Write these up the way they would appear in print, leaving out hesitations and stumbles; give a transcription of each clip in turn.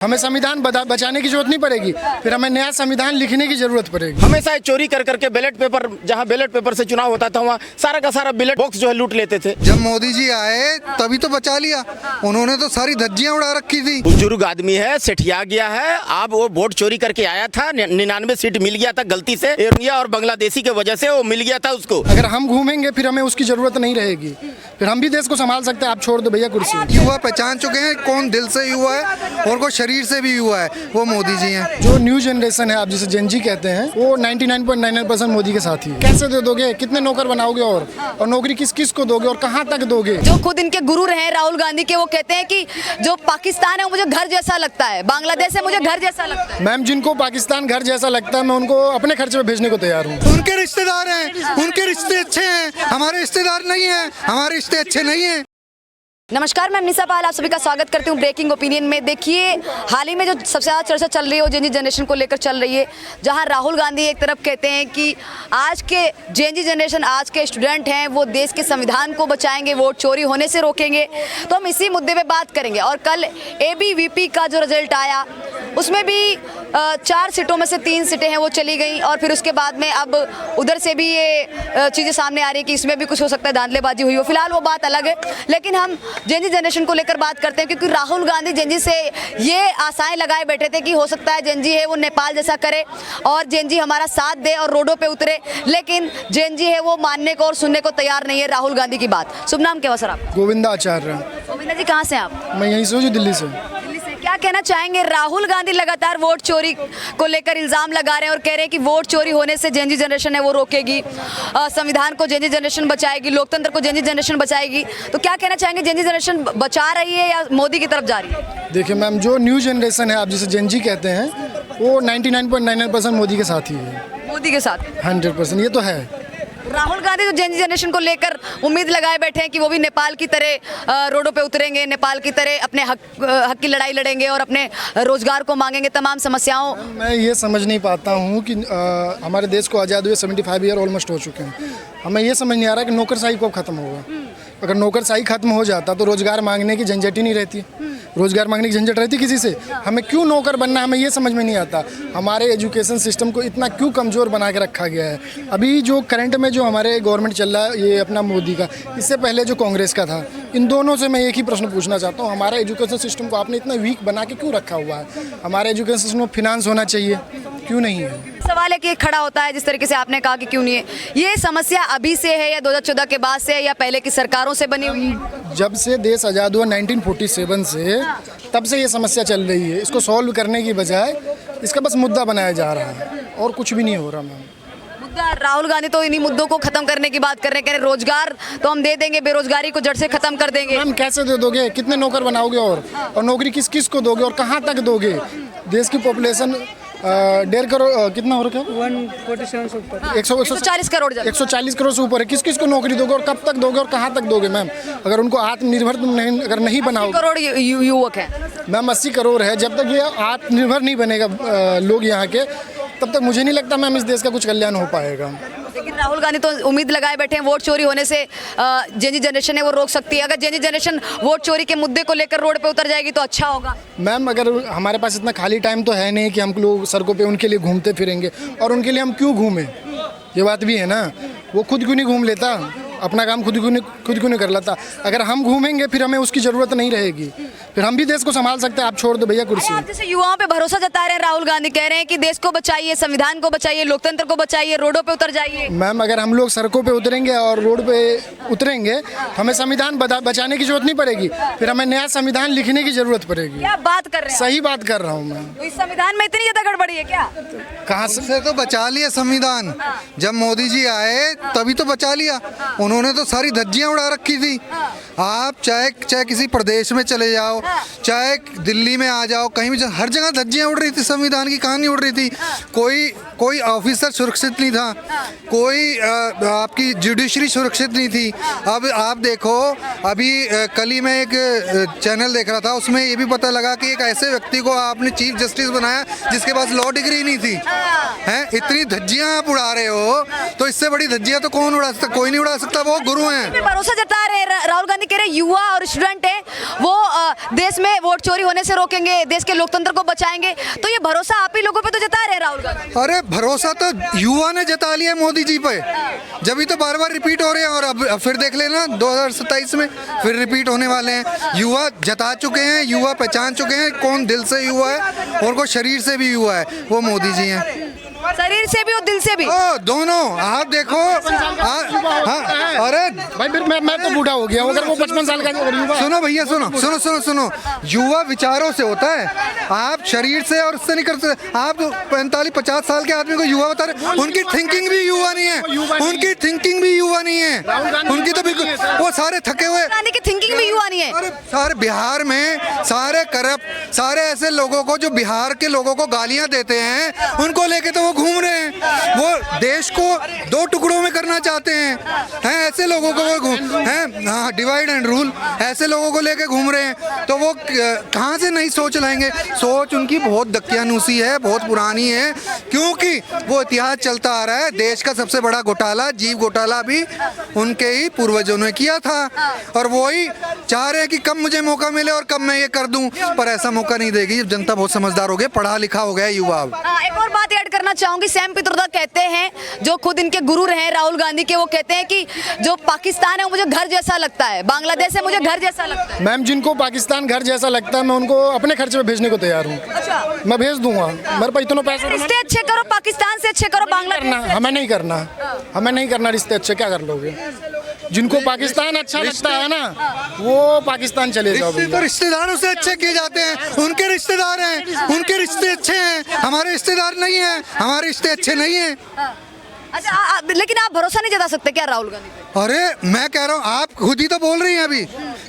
हमें संविधान बचाने की जरूरत नहीं पड़ेगी, फिर हमें नया संविधान लिखने की जरूरत पड़ेगी। हमेशा चोरी कर करके बैलेट पेपर, जहां बैलेट पेपर से चुनाव होता था वहाँ सारा का सारा बैलेट बॉक्स जो है लूट लेते थे। जब मोदी जी आए तभी तो बचा लिया, उन्होंने तो सारी धज्जियां उड़ा रखी थी। बुजुर्ग आदमी है, सेठिया गया है, अब वो वोट चोरी करके आया था, 99 सीट मिल गया था गलती से, इंडिया और बांग्लादेशी के वजह से वो मिल गया था उसको। अगर हम घूमेंगे फिर हमें उसकी जरूरत नहीं रहेगी, फिर हम भी देश को संभाल सकते हैं। आप छोड़ दो भैया कुर्सी। युवा पहचान चुके हैं कौन दिल से युवा है और कौन शरीर से भी युवा है, वो मोदी जी हैं। जो न्यू जनरेशन है, आप जिसे जेन जी कहते हैं, वो 99.99% मोदी के साथ ही है। कैसे दे दोगे, कितने नौकर बनाओगे और नौकरी किस किस को दोगे और कहाँ तक दोगे? जो खुद इनके गुरु रहे राहुल गांधी के, वो कहते हैं कि जो पाकिस्तान है वो मुझे घर जैसा लगता है, बांग्लादेश है मुझे घर जैसा लगता है। मैम, जिनको पाकिस्तान घर जैसा लगता है मैं उनको अपने खर्चे पे भेजने को तैयार हूँ। उनके रिश्तेदार हैं, उनके रिश्ते अच्छे हैं, हमारे रिश्तेदार नहीं हैं, हमारे रिश्ते अच्छे नहीं हैं। नमस्कार, मैं निशा पाल आप सभी का स्वागत करती हूँ ब्रेकिंग ओपिनियन में। देखिए, हाल ही में जो सबसे ज़्यादा चर्चा चल रही है वो जेन जी जनरेशन को लेकर चल रही है, जहाँ राहुल गांधी एक तरफ कहते हैं कि आज के जेन जी जनरेशन, आज के स्टूडेंट हैं, वो देश के संविधान को बचाएंगे, वोट चोरी होने से रोकेंगे। तो हम इसी मुद्दे पे बात करेंगे। और कल ABVP का जो रिजल्ट आया उसमें भी 4 सीटों में से 3 सीटें हैं वो चली गई, और फिर उसके बाद में अब उधर से भी ये चीज़ें सामने आ रही है कि इसमें भी कुछ हो सकता है, धांधलेबाजी हुई हो। फिलहाल वो बात अलग है, लेकिन हम जेन जी जनरेशन को लेकर बात करते हैं, क्योंकि राहुल गांधी जेन जी से ये आशाएं लगाए बैठे थे कि हो सकता है जेन जी है वो नेपाल जैसा करे और जेन जी हमारा साथ दे और रोडों पे उतरे, लेकिन जेन जी है वो मानने को और सुनने को तैयार नहीं है राहुल गांधी की बात। शुभ नाम क्या हुआ सर आप? गोविंदा आचार्य। गोविंदा जी, कहाँ से आप? मैं यहीं से हूँ, दिल्ली से। दिल्ली से। क्या कहना चाहेंगे? राहुल गांधी लगातार वोट चोरी को लेकर इल्जाम लगा रहे हैं और कह रहे हैं कि वोट चोरी होने से जेन जी जनरेशन है वो रोकेगी, संविधान को जेन जी जनरेशन बचाएगी, लोकतंत्र को जेन जी जनरेशन बचाएगी। तो क्या कहना चाहेंगे, जेन जी जनरेशन बचा रही है या मोदी की तरफ जा रही है? देखिए मैम, जो न्यू जनरेशन है, आप जिसे जेन जी कहते हैं, वो 99.99% मोदी के साथ ही है। मोदी के साथ 100%, ये तो है। राहुल गांधी जो जेन जी जनरेशन को लेकर उम्मीद लगाए बैठे हैं कि वो भी नेपाल की तरह रोडों पे उतरेंगे, नेपाल की तरह अपने हक की लड़ाई लड़ेंगे और अपने रोजगार को मांगेंगे, तमाम समस्याओं। मैं ये समझ नहीं पाता हूँ कि हमारे देश को आज़ाद हुए 75 ईयर ऑलमोस्ट हो चुके हैं। हमें ये समझ नहीं आ रहा कि नौकरशाही कब खत्म होगा। अगर नौकरशाही खत्म हो जाता तो रोजगार मांगने की झंझट ही नहीं रहती। रोजगार मांगने की झंझट रहती किसी से? हमें क्यों नौकर बनना, हमें ये समझ में नहीं आता। हमारे एजुकेशन सिस्टम को इतना क्यों कमज़ोर बना के रखा गया है? अभी जो करंट में जो हमारे गवर्नमेंट चल रहा है, ये अपना मोदी का, इससे पहले जो कांग्रेस का था, इन दोनों से मैं एक ही प्रश्न पूछना चाहता हूँ, हमारे एजुकेशन सिस्टम को आपने इतना वीक बना के क्यों रखा हुआ है? हमारे एजुकेशन सिस्टम में फिनांस होना चाहिए, क्यों नहीं है? सवाल है कि खड़ा होता है जिस तरीके से आपने कहा कि क्यों नहीं है। ये समस्या अभी से है या 2014 के बाद से है या पहले की सरकारों से बनी हुई है? जब से देश आज़ाद हुआ 1947 से, तब से ये समस्या चल रही है। इसको सॉल्व करने की बजाय इसका बस मुद्दा बनाया जा रहा है और कुछ भी नहीं हो रहा मैम। मुद्दा राहुल गांधी तो इन्हीं मुद्दों को खत्म करने की बात कर रहे हैं, कह रहे रोजगार तो हम दे देंगे, बेरोजगारी को जड़ से खत्म कर देंगे। मैम, कैसे दे दोगे, कितने नौकर बनाओगे और नौकरी किस किस को दोगे और कहाँ तक दोगे? देश की पॉपुलेशन 1.5 करोड़ कितना हो रखा है? 140 करोड़ 140 करोड़ से ऊपर है। किस किस को नौकरी दोगे और कब तक दोगे और कहाँ तक दोगे मैम? अगर उनको आत्मनिर्भर तुम नहीं बनाओगे। करोड़ युवक हैं मैम, 80 करोड़ है। जब तक ये आत्मनिर्भर नहीं बनेगा लोग यहाँ के, तब तक मुझे नहीं लगता मैम इस देश का कुछ कल्याण हो पाएगा। लेकिन राहुल गांधी तो उम्मीद लगाए बैठे हैं वोट चोरी होने से जेन जी जनरेशन है वो रोक सकती है। अगर जेन जी जनरेशन वोट चोरी के मुद्दे को लेकर रोड पे उतर जाएगी तो अच्छा होगा। मैम, अगर हमारे पास इतना खाली टाइम तो है नहीं कि हम लोग सड़कों पे उनके लिए घूमते फिरेंगे, और उनके लिए हम क्यों घूमें? ये बात भी है ना। वो खुद क्यों नहीं घूम लेता, अपना काम खुद क्यों नहीं कर लेता? अगर हम घूमेंगे फिर हमें उसकी ज़रूरत नहीं रहेगी, फिर हम भी देश को संभाल सकते हैं। आप छोड़ दो भैया कुर्सी। आप जैसे युवाओं पे भरोसा जता रहे हैं, राहुल गांधी कह रहे हैं कि देश को बचाइए, संविधान को बचाइए, लोकतंत्र को बचाइए, रोडों पे उतर जाइए। मैम, अगर हम लोग सड़कों पे उतरेंगे और रोड पे उतरेंगे, हमें संविधान बचाने की जरूरत नहीं पड़ेगी, फिर हमें नया संविधान लिखने की जरूरत पड़ेगी। क्या बात कर रहे हैं? सही बात कर रहा हूँ मैं। तो इस संविधान में इतनी ज्यादा गड़बड़ी है क्या? कहाँ से तो बचा लिया संविधान, जब मोदी जी आए तभी तो बचा लिया, उन्होंने तो सारी धज्जियां उड़ा रखी थी। आप चाहे किसी प्रदेश में चले जाओ, चाहे दिल्ली में आ जाओ, कहीं भी हर जगह धज्जियां उड़ रही थी, संविधान की कहानी उड़ रही थी। कोई ऑफिसर सुरक्षित नहीं था, कोई आपकी जुडिशरी सुरक्षित नहीं थी। अब आप देखो, अभी कल ही मैं एक चैनल देख रहा था, उसमें ये भी पता लगा कि एक ऐसे व्यक्ति को आपने चीफ जस्टिस बनाया जिसके पास लॉ डिग्री नहीं थी, हैं, इतनी धज्जियां आप उड़ा रहे हो, तो इससे बड़ी धज्जियां तो कौन उड़ा सकता, कोई नहीं उड़ा सकता, वो गुरु हैं। भरोसा जता रहे राहुल गांधी, कह रहे युवा और स्टूडेंट है वो देश में वोट चोरी होने से रोकेंगे, देश के लोकतंत्र को बचाएंगे, तो ये भरोसा आप ही लोगों पे तो जता रहे राहुल गांधी। अरे भरोसा तो युवा ने जता लिया मोदी जी पे, जब तो बार बार रिपीट हो रहे हैं, और अब फिर देख लेना 2027 में फिर रिपीट होने वाले हैं। युवा जता चुके हैं, युवा पहचान चुके हैं कौन दिल से युवा है और कौन शरीर से भी युवा है, वो मोदी जी हैं। शरीर से भी और दिल से भी, दोनों। आप देखो, अरे भाई फिर मैं तो बूढ़ा हो गया हूं, अगर वो 55 साल का युवा। सुनो भैया, सुनो, युवा विचारों से होता है, आप शरीर से और उससे नहीं कर सकते। आप 45-50 साल के आदमी को युवा बता रहे, उनकी थिंकिंग भी युवा नहीं है, उनकी थिंकिंग भी युवा नहीं है, उनकी तो बिल्कुल, वो सारे थके हुए, गांधी की थिंकिंग भी युवा नहीं है। अरे सारे बिहार में सारे करप्ट, सारे ऐसे लोगों को जो बिहार के लोगों को गालियां देते हैं, उनको लेके तो वो घूम रहे हैं, वो देश को 2 टुकड़ों में करना चाहते हैं, ऐसे लोगों को वो हैं, डिवाइड एंड रूल, ऐसे लोगों को लेके घूम रहे हैं, तो वो कहाँ से नई सोच लाएंगे। सोच उनकी बहुत दकियानूसी है, बहुत पुरानी है, क्योंकि वो इतिहास चलता आ रहा है, देश का सबसे बड़ा घोटाला जीव घोटाला भी उनके ही पूर्वजों ने किया था, और वही चाह रहे हैं कि कब मुझे मौका मिले और कब मैं ये कर दूं, पर ऐसा मौका नहीं देगी जब जनता बहुत समझदार हो गई, पढ़ा लिखा हो गया युवा। एक और बात ऐड करना चाहूंगी, सैम पित्रोदा कहते हैं, जो खुद इनके गुरु रहे राहुल गांधी के, वो कहते हैं कि जो पाकिस्तान है वो मुझे घर जैसा लगता है, बांग्लादेश है मुझे घर जैसा लगता है। मैम, जिनको पाकिस्तान घर जैसा लगता है, मैं उनको अपने खर्चे पे भेजने को तैयार हूँ। अच्छा, मैं भेज दूंगा, मेरे पास इतना पैसा। रिश्ते अच्छे करो, पाकिस्तान से अच्छे करो, बांग्लादेश से हमें नहीं करना, हमें नहीं करना रिश्ते अच्छे, क्या कर लोगे। जिनको पाकिस्तान अच्छा लगता है ना, वो पाकिस्तान चले जाओ। तो रिश्तेदारों से अच्छे किए जाते हैं, उनके रिश्तेदार हैं, उनके रिश्ते अच्छे हैं, हमारे रिश्तेदार नहीं हैं, हमारे रिश्ते अच्छे नहीं हैं। अच्छा, लेकिन आप भरोसा नहीं जता सकते क्या राहुल गांधी पे? अरे मैं कह रहा हूँ, आप खुद ही तो बोल रही हैं अभी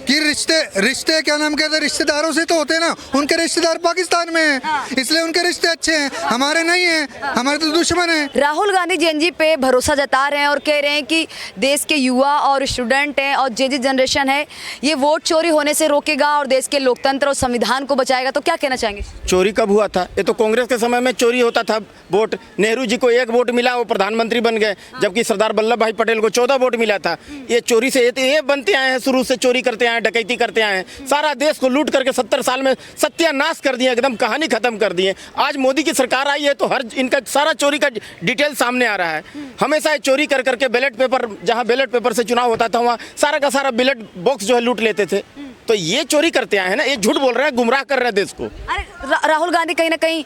कि रिश्ते क्या नाम कहते हैं, रिश्तेदारों से तो होते हैं ना, उनके रिश्तेदार पाकिस्तान में हैं, इसलिए उनके रिश्ते अच्छे हैं, हमारे नहीं हैं, हमारे तो दुश्मन हैं। राहुल गांधी जेएनजी पे भरोसा जता रहे हैं और कह रहे हैं कि देश के युवा और स्टूडेंट हैं और जेएनजी जनरेशन है, ये वोट चोरी होने से रोकेगा और देश के लोकतंत्र और संविधान को बचाएगा, तो क्या कहना चाहेंगे? चोरी कब हुआ था? ये तो कांग्रेस के समय में चोरी होता था वोट। नेहरू जी को 1 वोट मिला, वो प्रधानमंत्री बन गए, जबकि सरदार वल्लभ भाई पटेल को 14 वोट मिला था। ये चोरी से ये बनते आए हैं, शुरू से चोरी करते आए हैं, डकैती करते आए हैं, सारा देश को लूट करके 70 साल में सत्यानाश कर दिए, एकदम कहानी खत्म कर दिए। आज मोदी की सरकार आई है तो हर इनका सारा चोरी का डिटेल सामने आ रहा है। हमेशा चोरी कर करके बैलेट पेपर, जहां बैलेट पेपर से चुनाव होता था वहां सारा का सारा बैलेट बॉक्स जो है लूट लेते थे। तो ये चोरी करते आए हैं ना, ये झूठ बोल रहे हैं, गुमराह कर रहे हैं देश को। अरे राहुल गांधी कहीं ना कहीं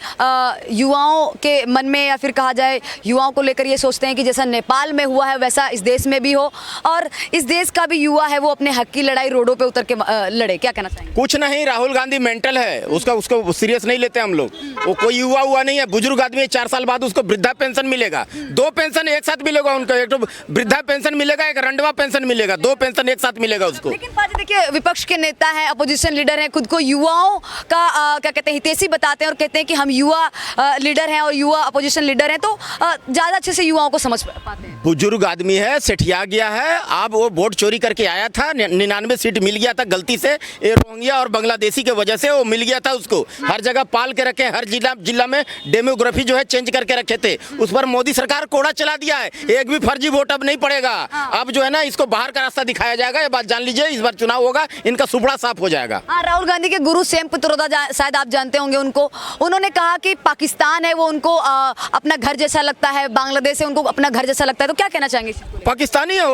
युवाओं के मन में, या फिर कहा जाए युवाओं को लेकर ये सोचते हैं कि जैसा नेपाल में हुआ है वैसा इस देश में भी हो, और इस देश का भी युवा है वो अपने हक की लड़ाई रोडों पे उतर के लड़े। क्या कहना चाहेंगे? कुछ नहीं, राहुल गांधी मेंटल है, उसको सीरियस नहीं लेते हम लोग। वो कोई युवा हुआ नहीं है, बुजुर्ग आदमी है, 4 साल बाद उसको वृद्धा पेंशन मिलेगा, 2 पेंशन एक साथ मिलेगा उनको, एक तो वृद्धा पेंशन मिलेगा, एक रंडवा पेंशन मिलेगा, 2 पेंशन एक साथ मिलेगा उसको। लेकिन पाजी देखिए, विपक्ष के नेता है, अपोजिशन लीडर है, खुद को युवाओं का क्या कहते हैं हितैषी बताते हैं और कहते हैं कि हम युवा लीडर हैं और युवा अपोजिशन लीडर हैं, तो ज्यादा अच्छे से युवाओं को समझ पाते हैं। बुजुर्ग आदमी है, सेठिया गया है, अब वो वोट चोरी करके आया था, 99 सीट मिल गया था गलती से, ये रोहिंग्या और बांग्लादेशी के वजह से वो मिल गया था उसको। हर जगह पाल के रखे, हर जिला में डेमोग्राफी जो है चेंज करके रखे थे, उस पर मोदी सरकार कोड़ा चला दिया है। एक भी फर्जी वोट अब नहीं पड़ेगा, अब जो है ना इसको बाहर का रास्ता दिखाया जाएगा। ये बात जान लीजिए, इस बार चुनाव होगा, इनका सुपड़ा साफ हो जाएगा। राहुल गांधी के गुरु सैम पित्रोदा, शायद आप जानते होंगे उनको, उन्होंने कहा कि पाकिस्तान है वो उनको अपना घर जैसा लगता है, बांग्लादेश है उनको अपना घर जैसा लगता है, तो क्या कहना चाहेंगे? पाकिस्तानी है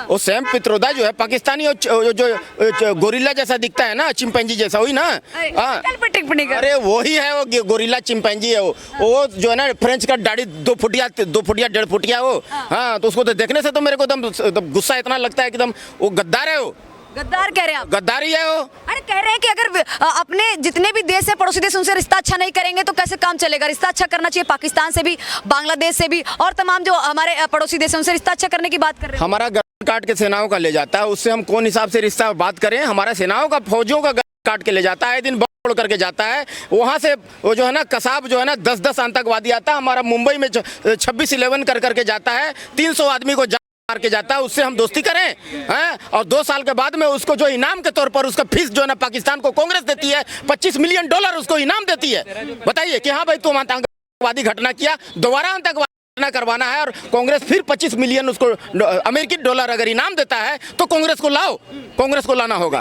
वो सैम पित्रोदा जो है पाकिस्तानी, जो गोरिल्ला जैसा दिखता है ना, चिंपैंजी जैसा, वही ना। अरे वही है वो गोरिल्ला चिंपैंजी है वो जो है ना, फ्रेंच का दाढ़ी 2 फुटिया 1.5 फुटिया वो। हाँ, तो उसको तो देखने से तो मेरे को एकदम गुस्सा इतना लगता है कि एकदम वो गद्दार है। वो गद्दार कह रहे हैं आप? गद्दारी है वो। अरे कह रहे हैं कि अगर अपने जितने भी देश है, पड़ोसी देश, उनसे रिश्ता अच्छा नहीं करेंगे तो कैसे काम चलेगा? रिश्ता अच्छा करना चाहिए, पाकिस्तान से भी, बांग्लादेश से भी, और तमाम जो हमारे पड़ोसी देश है उनसे रिश्ता अच्छा करने की बात कर रहे हैं। हमारा गर्दन काट के सेनाओं का ले जाता है, उससे हम कौन हिसाब से रिश्ता बात करें? हमारा सेनाओं का, फौजियों का काट के ले जाता है, दिन बम करके जाता है, वहां से वो जो है ना कसाब जो है ना 10-10 आतंकवादी आता है, हमारा मुंबई में 26/11 कर करके जाता है, 300 आदमी को मार के जाता है, उससे हम दोस्ती करें हैं? और 2 साल के बाद में उसको जो इनाम के तौर पर उसका फीस जो है ना पाकिस्तान को कांग्रेस देती है, $25 मिलियन उसको इनाम देती है। बताइए कि हाँ भाई तुम आतंकवादी घटना किया, दोबारा आतंकवादी घटना करवाना है और कांग्रेस फिर 25 मिलियन उसको अमेरिकी डॉलर अगर इनाम देता है तो कांग्रेस को लाओ, कांग्रेस को लाना होगा।